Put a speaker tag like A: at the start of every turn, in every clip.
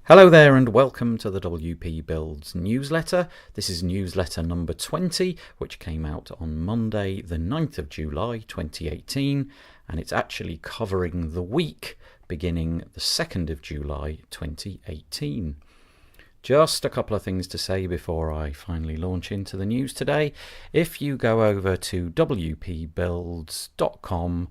A: Hello there and welcome to the WP Builds newsletter. This is newsletter number 20, which came out on Monday the 9th of July 2018, and it's actually covering the week beginning the 2nd of July 2018. Just a couple of things to say before I finally launch into the news today. If you go over to wpbuilds.com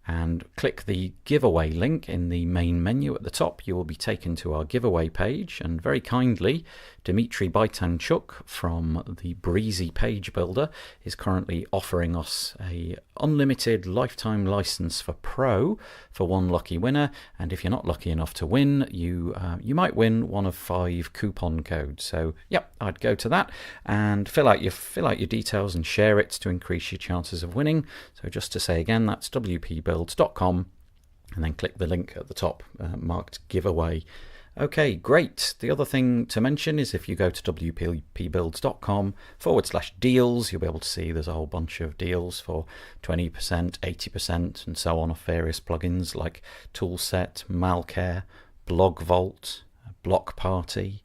A: and click the giveaway link in the main menu at the top, you will be taken to our giveaway page, and very kindly Dmitry Bytanchuk from the Breezy Page Builder is currently offering us a unlimited lifetime license for Pro for one lucky winner, and if you're not lucky enough to win, you might win one of 5 coupon codes. So yep, I'd go to that and fill out your details and share it to increase your chances of winning. So just to say again, that's wpbuilds.com and then click the link at the top marked giveaway. Okay, great. The other thing to mention is if you go to wpbuilds.com/deals, you'll be able to see there's a whole bunch of deals for 20%, 80% and so on of various plugins like Toolset, Malcare, Blog Vault, Block Party,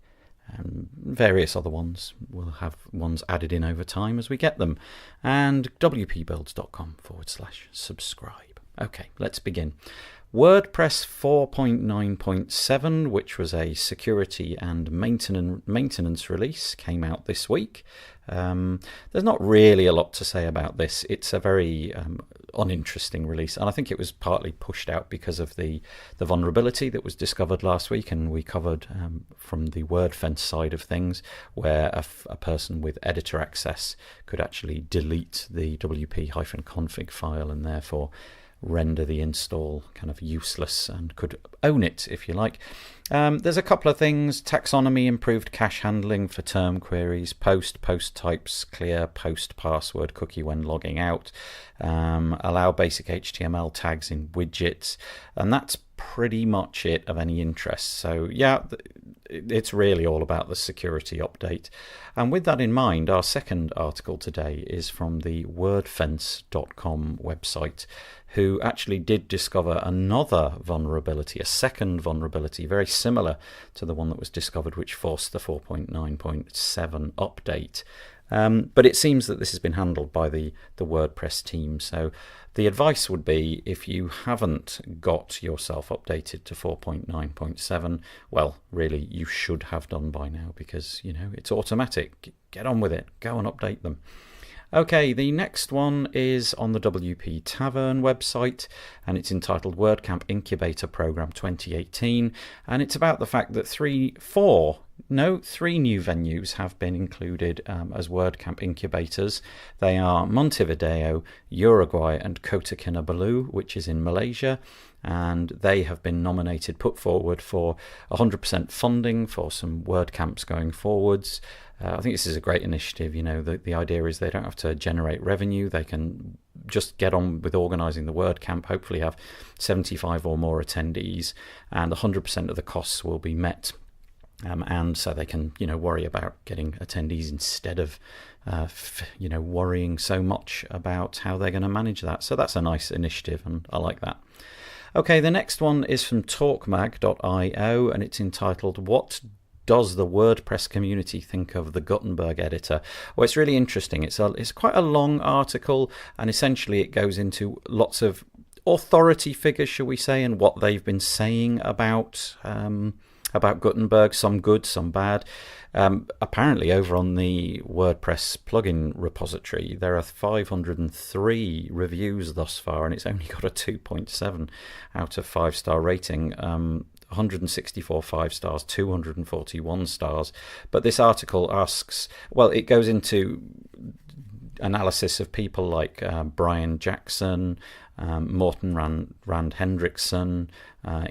A: and various other ones. We'll have ones added in over time as we get them. And wpbuilds.com/subscribe. Okay, let's begin. WordPress 4.9.7, which was a security and maintenance release, came out this week. There's not really a lot to say about this. It's a very uninteresting release, and I think it was partly pushed out because of the vulnerability that was discovered last week, and we covered from the WordFence side of things, where a person with editor access could actually delete the wp-config file and therefore render the install kind of useless and could own it, if you like. There's a couple of things. Taxonomy, improved cache handling for term queries, post types, clear post password cookie when logging out, allow basic HTML tags in widgets, and that's pretty much it of any interest. So yeah, it's really all about the security update. And with that in mind, our second article today is from the wordfence.com website, who actually did discover another vulnerability, a second vulnerability, very similar to the one that was discovered, which forced the 4.9.7 update. But it seems that this has been handled by the WordPress team. So the advice would be, if you haven't got yourself updated to 4.9.7, well, really, you should have done by now, because, you know, it's automatic. Get on with it. Go and update them. Okay, the next one is on the WP Tavern website, and it's entitled WordCamp Incubator Program 2018, and it's about the fact that three new venues have been included as WordCamp incubators. They are Montevideo, Uruguay, and Kota Kinabalu, which is in Malaysia, and they have been put forward for 100% funding for some WordCamps going forwards. I think this is a great initiative. You know, the idea is they don't have to generate revenue. They can just get on with organising the WordCamp, hopefully have 75 or more attendees, and 100% of the costs will be met. And so they can, you know, worry about getting attendees instead of, worrying so much about how they're going to manage that. So that's a nice initiative, and I like that. Okay, the next one is from talkmag.io, and it's entitled "What Does the WordPress Community Think of the Gutenberg Editor?" Well, it's really interesting. It's quite a long article, and essentially it goes into lots of authority figures, shall we say, and what they've been saying about Gutenberg, some good, some bad. Apparently over on the WordPress plugin repository, there are 503 reviews thus far, and it's only got a 2.7 out of 5-star rating. 164 5 stars, 241 stars. But this article asks, well, it goes into analysis of people like Brian Jackson, Morten Rand Hendrickson,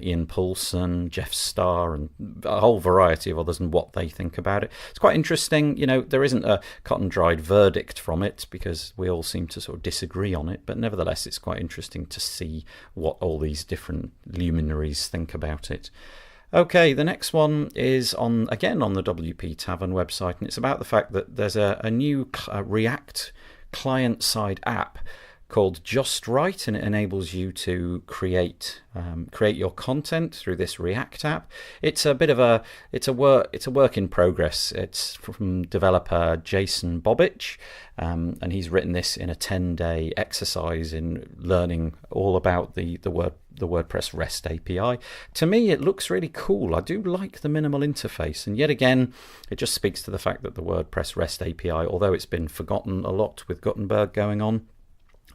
A: Ian Poulsen, Jeff Starr, and a whole variety of others, and what they think about it. It's quite interesting. You know, there isn't a cut and dried verdict from it, because we all seem to sort of disagree on it, but nevertheless it's quite interesting to see what all these different luminaries think about it. Okay, the next one is on the WP Tavern website, and it's about the fact that there's a new React client-side app called Just Right, and it enables you to create your content through this React app. It's a bit of a work in progress. It's from developer Jason Bobich, and he's written this in a 10-day exercise in learning all about the WordPress REST API. To me, it looks really cool. I do like the minimal interface, and yet again, it just speaks to the fact that the WordPress REST API, although it's been forgotten a lot with Gutenberg going on,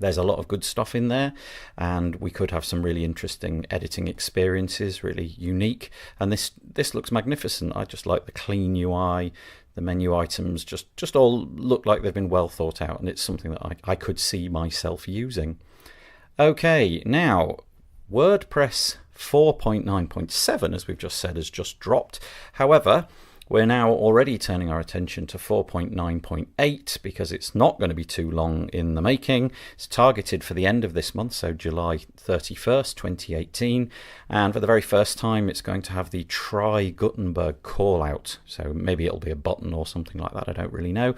A: there's a lot of good stuff in there, and we could have some really interesting editing experiences, really unique. And this looks magnificent. I just like the clean UI. The menu items just all look like they've been well thought out, and it's something that I could see myself using. Okay, now WordPress 4.9.7, as we've just said, has just dropped. However, we're now already turning our attention to 4.9.8 because it's not going to be too long in the making. It's targeted for the end of this month, so July 31st, 2018. And for the very first time, it's going to have the try Gutenberg call out. So maybe it'll be a button or something like that. I don't really know.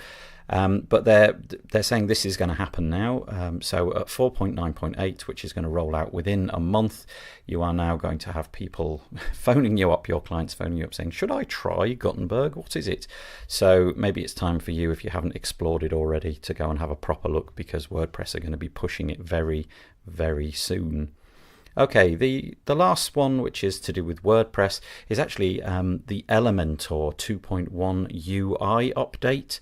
A: But they're saying this is going to happen now. So at 4.9.8, which is going to roll out within a month, you are now going to have people phoning you up, your clients phoning you up saying, should I try Gutenberg? What is it? So maybe it's time for you, if you haven't explored it already, to go and have a proper look, because WordPress are going to be pushing it very, very soon. Okay, the last one, which is to do with WordPress, is actually the Elementor 2.1 UI update.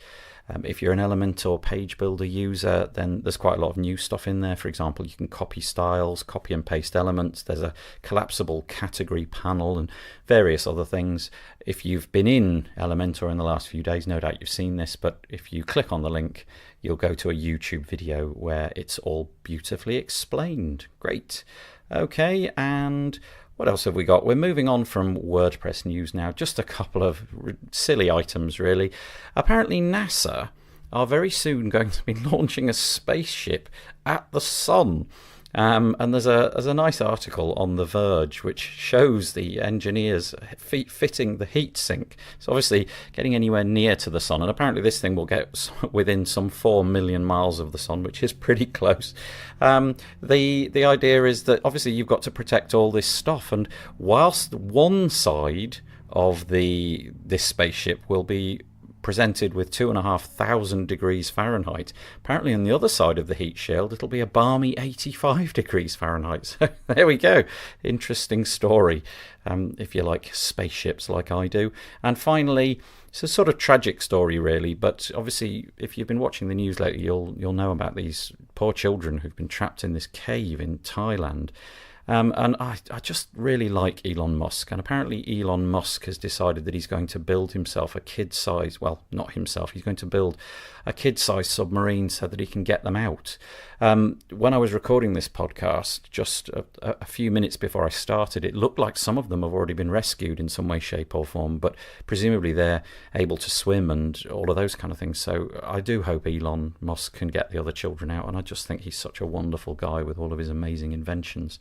A: If you're an Elementor page builder user, then there's quite a lot of new stuff in there. For example, you can copy styles, copy and paste elements. There's a collapsible category panel and various other things. If you've been in Elementor in the last few days, no doubt you've seen this, but if you click on the link, you'll go to a YouTube video where it's all beautifully explained. Great. Okay, and what else have we got? We're moving on from WordPress news now. Just a couple of silly items, really. Apparently NASA are very soon going to be launching a spaceship at the sun. And there's a nice article on The Verge which shows the engineers fitting the heat sink. So obviously getting anywhere near to the sun, and apparently this thing will get within some 4 million miles of the sun, which is pretty close. The idea is that obviously you've got to protect all this stuff, and whilst one side of this spaceship will be presented with 2,500 degrees Fahrenheit. Apparently on the other side of the heat shield it'll be a balmy 85 degrees Fahrenheit. So there we go. Interesting story, if you like spaceships like I do. And finally, it's a sort of tragic story really, but obviously if you've been watching the news lately, you'll know about these poor children who've been trapped in this cave in Thailand. And I just really like Elon Musk, and apparently Elon Musk has decided that he's going to build himself a kid-size, well, not himself, he's going to build a kid-size submarine so that he can get them out. When I was recording this podcast, just a few minutes before I started, it looked like some of them have already been rescued in some way, shape or form, but presumably they're able to swim and all of those kind of things. So I do hope Elon Musk can get the other children out, and I just think he's such a wonderful guy with all of his amazing inventions.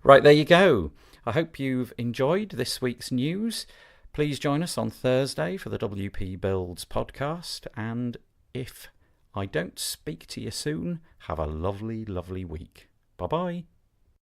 A: Right, there you go. I hope you've enjoyed this week's news. Please join us on Thursday for the WP Builds podcast. And if I don't speak to you soon, have a lovely, lovely week. Bye-bye.